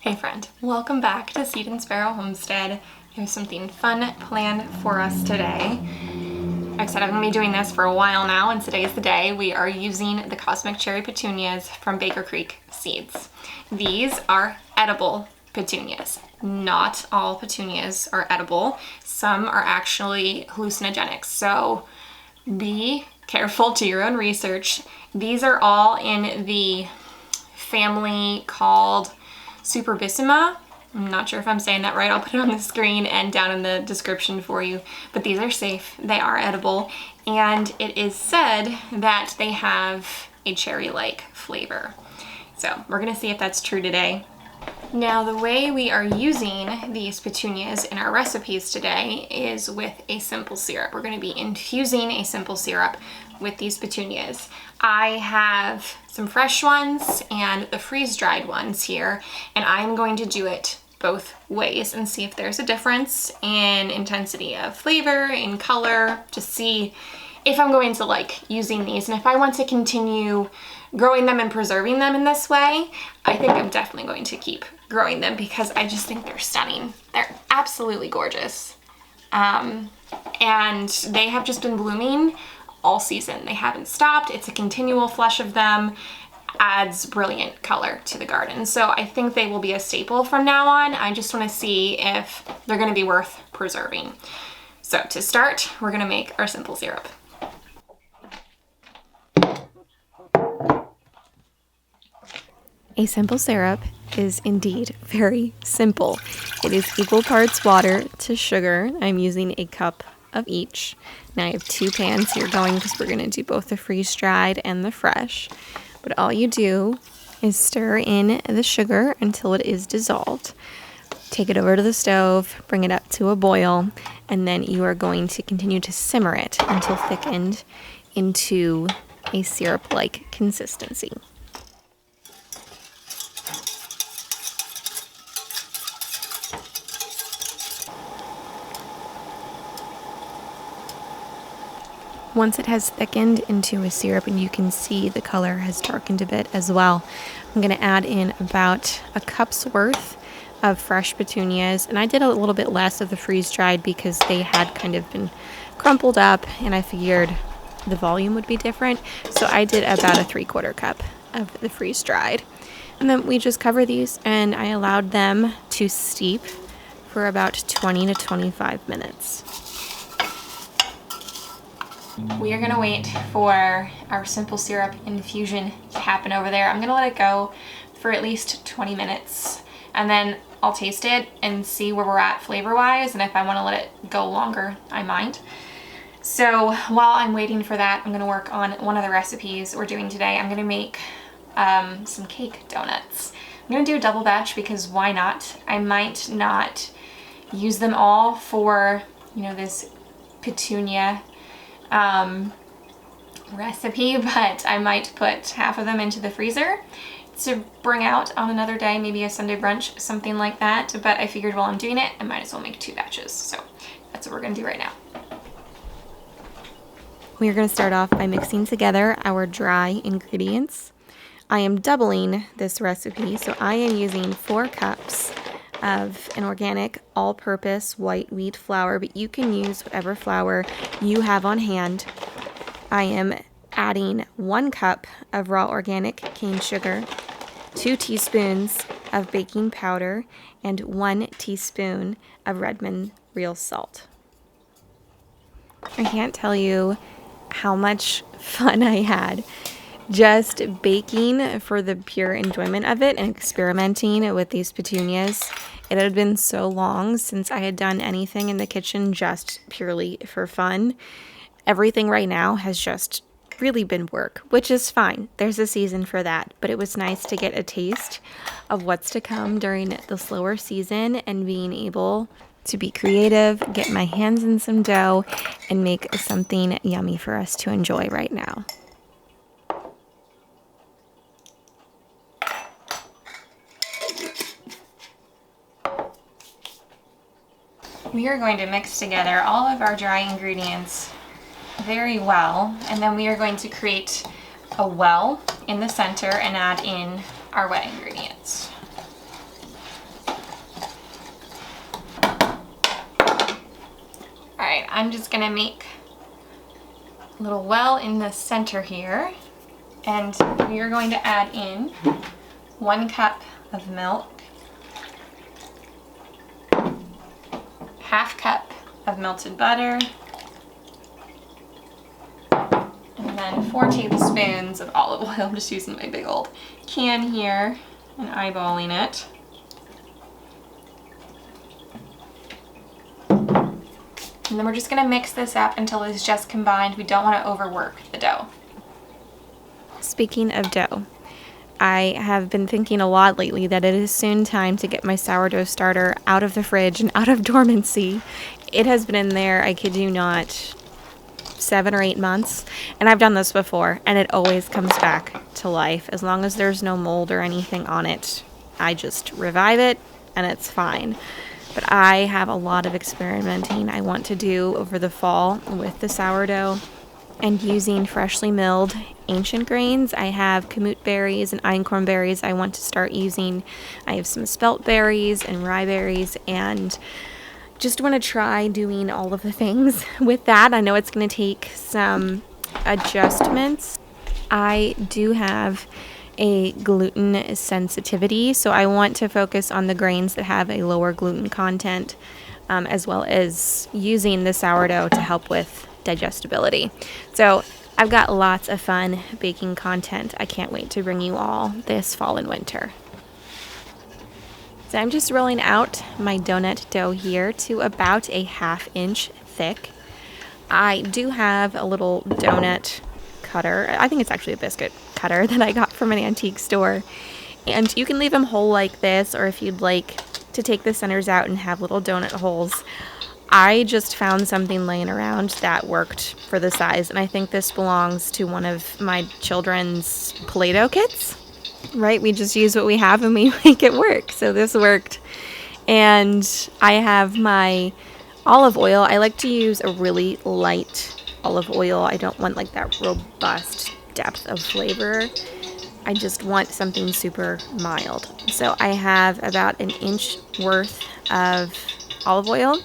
Hey friend, welcome back to Seed and Sparrow Homestead. I have something fun planned for us today. Like I said, I'm going to be doing this for a while now, and today's the day. We are using the Cosmic Cherry Petunias from Baker Creek Seeds. These are edible petunias. Not all petunias are edible. Some are actually hallucinogenic, so be careful, to your own research. These are all in the family called Superbissima. I'm not sure if I'm saying that right. I'll put it on the screen and down in the description for you. But these are safe. They are edible. And it is said that they have a cherry-like flavor. So we're going to see if that's true today. Now, the way we are using these petunias in our recipes today is with a simple syrup. We're going to be infusing a simple syrup with these petunias. I have some fresh ones and the freeze-dried ones here, and I'm going to do it both ways and see if there's a difference in intensity of flavor, in color, to see if I'm going to like using these, and if I want to continue growing them and preserving them in this way. I think I'm definitely going to keep growing them because I just think they're stunning. They're absolutely gorgeous. And they have just been blooming all season. They haven't stopped. It's a continual flush of them. Adds brilliant color to the garden. So I think they will be a staple from now on. I just want to see if they're going to be worth preserving. So to start, we're going to make our simple syrup. A simple syrup is indeed very simple. It is equal parts water to sugar. I'm using a cup of each. Now I have 2 pans here going because we're going to do both the freeze-dried and the fresh. But all you do is stir in the sugar until it is dissolved. Take it over to the stove, bring it up to a boil, and then you are going to continue to simmer it until thickened into a syrup-like consistency. Once it has thickened into a syrup and you can see the color has darkened a bit as well, I'm going to add in about a cup's worth of fresh petunias. And I did a little bit less of the freeze-dried because they had kind of been crumpled up and I figured the volume would be different. So I did about a 3/4 cup of the freeze-dried. And then we just cover these and I allowed them to steep for about 20 to 25 minutes. We are going to wait for our simple syrup infusion to happen over there. I'm going to let it go for at least 20 minutes. and then I'll taste it and see where we're at flavor-wise, and if I want to let it go longer, I might. So while I'm waiting for that, I'm going to work on one of the recipes we're doing today. I'm going to make some cake donuts. I'm going to do a double batch because why not? I might not use them all for, you know, this petunia recipe, but I might put half of them into the freezer to bring out on another day, maybe a Sunday brunch, something like that. But I figured while I'm doing it, I might as well make 2 batches. So that's what we're going to do right now. We are going to start off by mixing together our dry ingredients. I am doubling this recipe, so I am using 4 cups of an organic all-purpose white wheat flour, but you can use whatever flour you have on hand. I am adding 1 cup of raw organic cane sugar, 2 teaspoons of baking powder, and 1 teaspoon of Redmond real salt. I can't tell you how much fun I had just baking for the pure enjoyment of it and experimenting with these petunias. It had been so long since I had done anything in the kitchen just purely for fun. Everything right now has just really been work, which is fine. There's a season for that, but it was nice to get a taste of what's to come during the slower season and being able to be creative, get my hands in some dough, and make something yummy for us to enjoy right now. We are going to mix together all of our dry ingredients very well, and then we are going to create a well in the center and add in our wet ingredients. Alright, I'm just going to make a little well in the center here, and we are going to add in 1 cup of milk, half cup of melted butter, and then 4 tablespoons of olive oil. I'm just using my big old can here and eyeballing it. And then we're just going to mix this up until it's just combined. We don't want to overwork the dough. Speaking of dough, I have been thinking a lot lately that it is soon time to get my sourdough starter out of the fridge and out of dormancy. It has been in there, I kid you not, 7 or 8 months, and I've done this before, and it always comes back to life. As long as there's no mold or anything on it, I just revive it, and it's fine. But I have a lot of experimenting I want to do over the fall with the sourdough and using freshly milled ancient grains. I have kamut berries and einkorn berries I want to start using. I have some spelt berries and rye berries, and just want to try doing all of the things with that. I know it's going to take some adjustments. I do have a gluten sensitivity, so I want to focus on the grains that have a lower gluten content, as well as using the sourdough to help with digestibility. So I've got lots of fun baking content I can't wait to bring you all this fall and winter. So I'm just rolling out my donut dough here to about a 1/2 inch thick. I do have a little donut cutter. I think it's actually a biscuit cutter that I got from an antique store. And you can leave them whole like this, or if you'd like to take the centers out and have little donut holes. I just found something laying around that worked for the size, and I think this belongs to one of my children's Play-Doh kits, right? We just use what we have and we make it work. So this worked. And I have my olive oil. I like to use a really light olive oil. I don't want like that robust depth of flavor. I just want something super mild. So I have about 1 inch worth of olive oil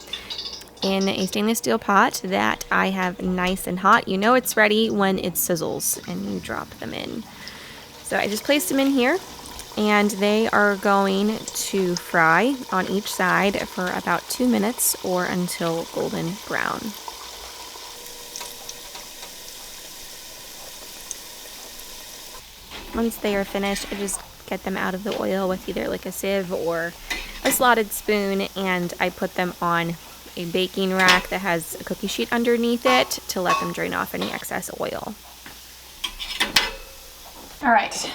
in a stainless steel pot that I have nice and hot. You know it's ready when it sizzles and you drop them in. So I just placed them in here, and they are going to fry on each side for about 2 minutes or until golden brown. Once they are finished, I just get them out of the oil with either like a sieve or a slotted spoon, and I put them on a baking rack that has a cookie sheet underneath it to let them drain off any excess oil. All right,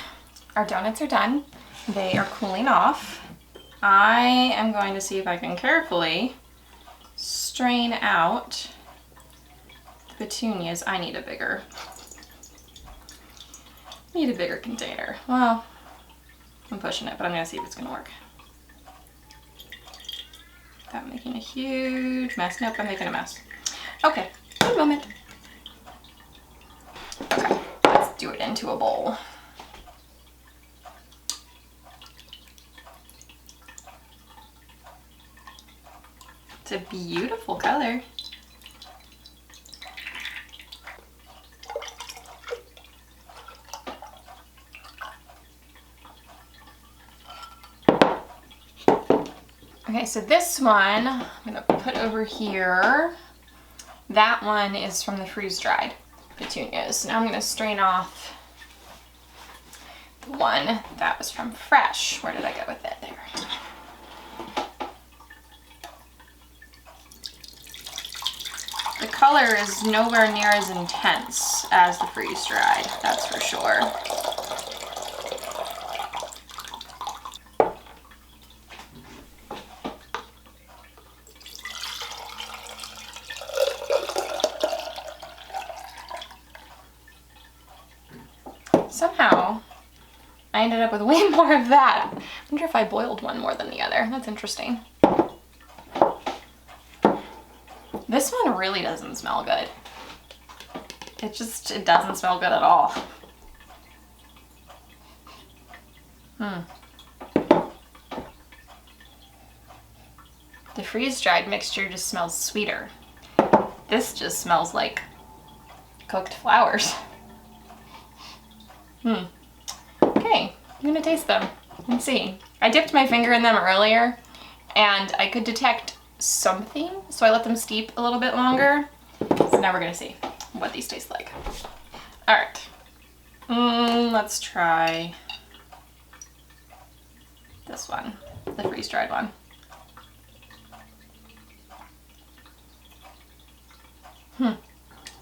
our donuts are done. They are cooling off. I am going to see if I can carefully strain out the petunias. I need a bigger container. Well, I'm pushing it, but I'm gonna see if it's gonna work. Without making a huge mess. Nope, I'm making a mess. Okay, one moment. Okay, let's do it into a bowl. It's a beautiful color. Okay, so this one I'm gonna put over here. That one is from the freeze-dried petunias. Now I'm gonna strain off the one that was from fresh. Where did I go with it? There. The color is nowhere near as intense as the freeze-dried, that's for sure. Somehow, I ended up with way more of that. I wonder if I boiled one more than the other. That's interesting. This one really doesn't smell good. It doesn't smell good at all. The freeze-dried mixture just smells sweeter. This just smells like cooked flowers. Okay, I'm gonna taste them and see. I dipped my finger in them earlier and I could detect something, so I let them steep a little bit longer. So now we're gonna see what these taste like. All right, let's try this one, the freeze-dried one.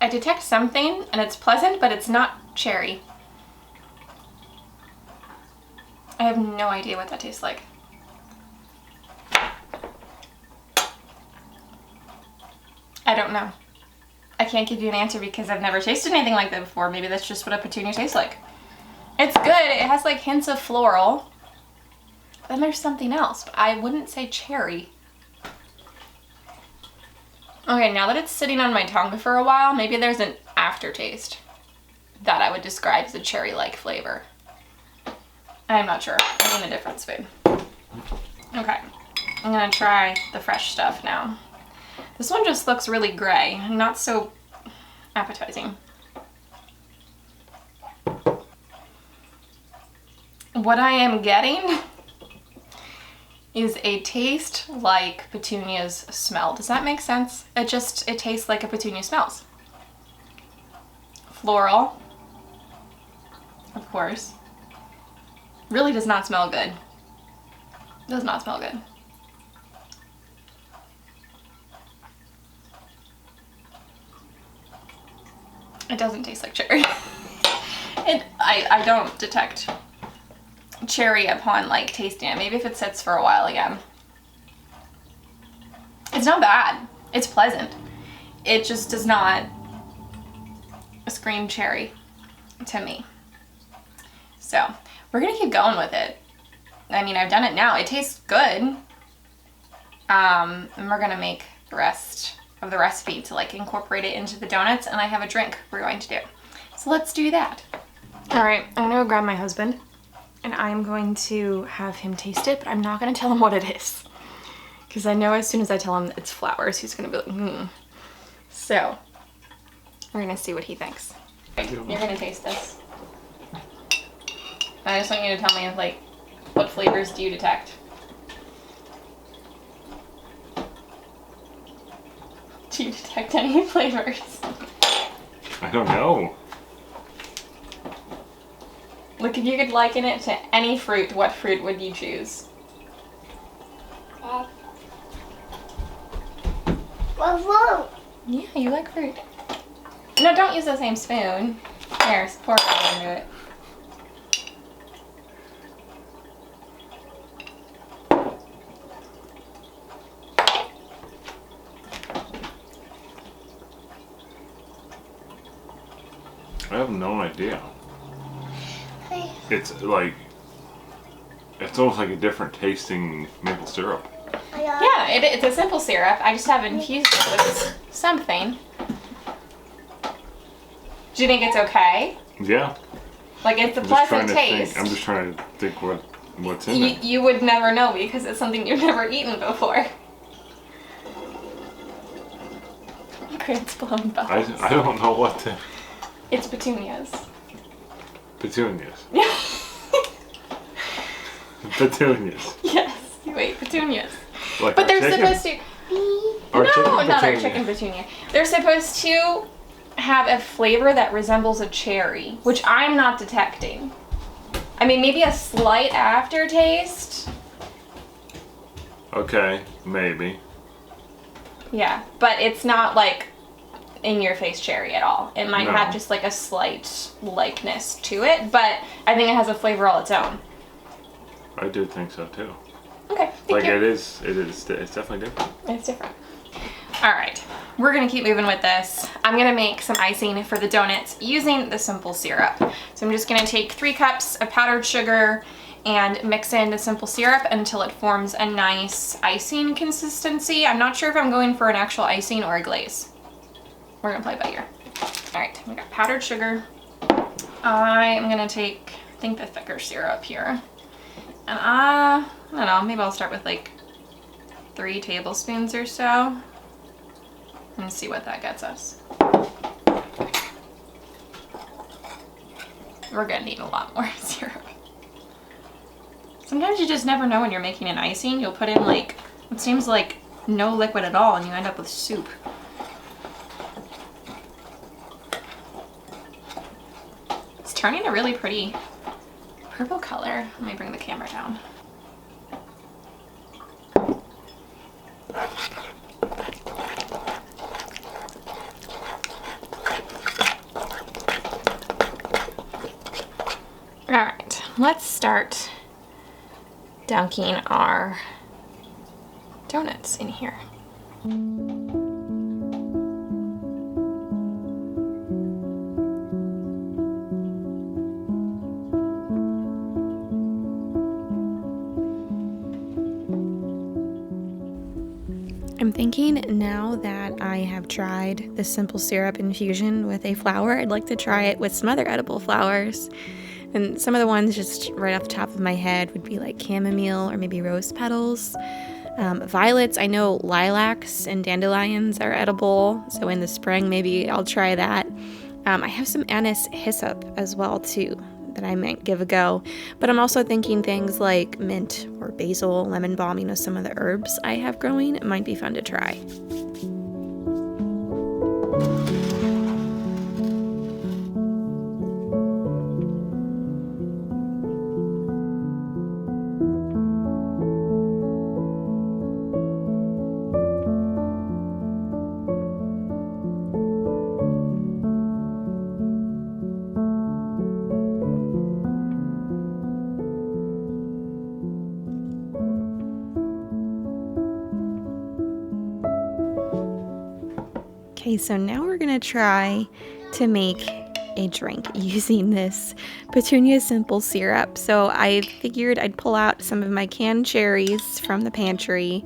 I detect something and it's pleasant, but it's not cherry. I have no idea what that tastes like. I don't know. I can't give you an answer because I've never tasted anything like that before. Maybe that's just what a petunia tastes like. It's good. It has like hints of floral. Then there's something else, but I wouldn't say cherry. Okay, now that it's sitting on my tongue for a while, maybe there's an aftertaste that I would describe as a cherry-like flavor. I'm not sure. I'm in a different spoon. Okay, I'm gonna try the fresh stuff now. This one just looks really gray, not so appetizing. What I am getting is a taste like petunias smell. Does that make sense? It tastes like a petunia smells. Floral, of course. Really does not smell good. Does not smell good. It doesn't taste like cherry. I don't detect cherry upon like tasting it. Maybe if it sits for a while again. It's not bad. It's pleasant. It just does not scream cherry to me. So we're gonna keep going with it. I mean, I've done it now. It tastes good. And we're gonna make the rest of the recipe to like incorporate it into the donuts, and I have a drink we're going to do. So let's do that. All right, I'm gonna go grab my husband and I'm going to have him taste it, but I'm not gonna tell him what it is. Because I know as soon as I tell him it's flowers, he's gonna be like, So, we're gonna see what he thinks. Okay, you're gonna taste this. I just want you to tell me like, what flavors do you detect? Do you detect any flavors? I don't know. Look, if you could liken it to any fruit, what fruit would you choose? What's wrong? Yeah, you like fruit. No, don't use the same spoon. Here, pour it all into it. I have no idea. It's like, it's almost like a different tasting maple syrup. Yeah, it's a simple syrup. I just have infused it with something. Do you think it's okay? Yeah. Like, it's a pleasant taste. I'm just trying to think what's in it. You would never know because it's something you've never eaten before. Grant's blowing bubbles. I don't know what to... It's petunias. Petunias. Yeah. Petunias. Yes, you ate petunias. Like But they're chicken? supposed to... Our No, chicken not our petunia. chicken petunia. They're supposed to have a flavor that resembles a cherry, which I'm not detecting. I mean, maybe a slight aftertaste. Okay, maybe. Yeah, but it's not like in-your-face cherry at all. It might No. have just like a slight likeness to it, but I think it has a flavor all its own. I do think so too. Okay, thank Like you. it's definitely different. It's different. All right, we're gonna keep moving with this. I'm gonna make some icing for the donuts using the simple syrup. So I'm just gonna take 3 cups of powdered sugar and mix in the simple syrup until it forms a nice icing consistency. I'm not sure if I'm going for an actual icing or a glaze. We're gonna play it by ear. All right, we got powdered sugar. I'm gonna take, I think, the thicker syrup here. And I don't know, maybe I'll start with like 3 tablespoons or so. And see what that gets us. We're gonna need a lot more syrup. Sometimes you just never know when you're making an icing. You'll put in like, it seems like no liquid at all and you end up with soup. It's turning a really pretty purple color. Let me bring the camera down. All right, let's start dunking our donuts in here. I'm thinking now that I have tried the simple syrup infusion with a flower, I'd like to try it with some other edible flowers. And some of the ones just right off the top of my head would be like chamomile or maybe rose petals. Violets, I know lilacs and dandelions are edible, so in the spring maybe I'll try that. I have some anise hyssop as well too that I might give a go. But I'm also thinking things like mint or basil, lemon balm, some of the herbs I have growing. It might be fun to try. Okay, so now we're gonna try to make a drink using this Petunia simple syrup. So I figured I'd pull out some of my canned cherries from the pantry,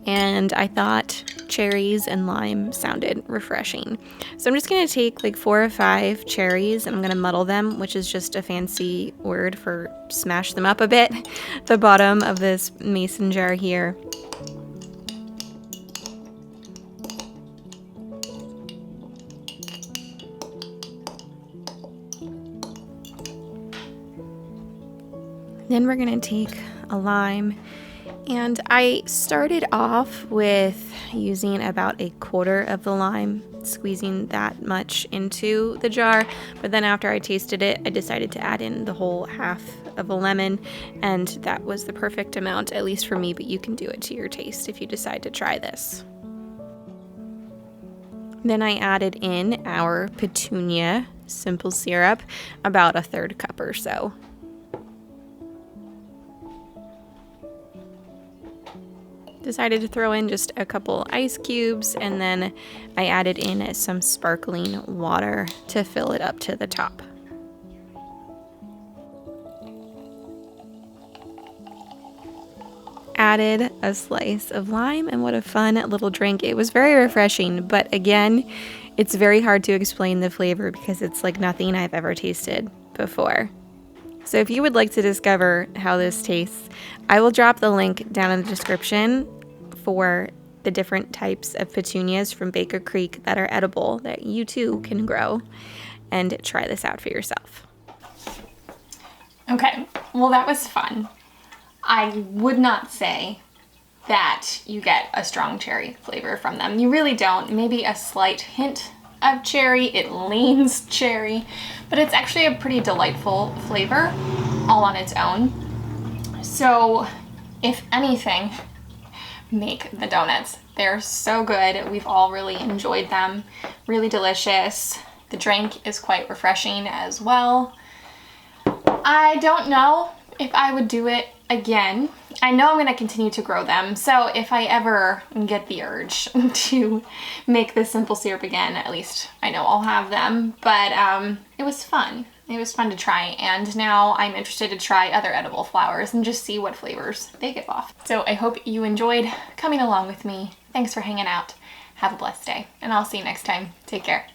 and I thought cherries and lime sounded refreshing. So I'm just gonna take like 4 or 5 cherries and I'm gonna muddle them, which is just a fancy word for smash them up a bit. The bottom of this mason jar here. Then we're gonna take a lime And I started off with using about a quarter of the lime, squeezing that much into the jar. But then after I tasted it, I decided to add in the whole half of a lemon, and that was the perfect amount, at least for me, but you can do it to your taste if you decide to try this. Then I added in our petunia simple syrup, about a third cup or so. Decided to throw in just a couple ice cubes, and then I added in some sparkling water to fill it up to the top. Added a slice of lime, and what a fun little drink. It was very refreshing, but again, it's very hard to explain the flavor because it's like nothing I've ever tasted before. So if you would like to discover how this tastes, I will drop the link down in the description for the different types of petunias from Baker Creek that are edible that you too can grow, and try this out for yourself. Okay, well that was fun. I would not say that you get a strong cherry flavor from them. You really don't. Maybe a slight hint of cherry. It leans cherry, but it's actually a pretty delightful flavor all on its own. So if anything, make the donuts. They're so good. We've all really enjoyed them. Really delicious. The drink is quite refreshing as well. I don't know if I would do it again. I know I'm going to continue to grow them, so if I ever get the urge to make this simple syrup again, at least I know I'll have them. But it was fun. It was fun to try, and now I'm interested to try other edible flowers and just see what flavors they give off. So I hope you enjoyed coming along with me. Thanks for hanging out. Have a blessed day, and I'll see you next time. Take care.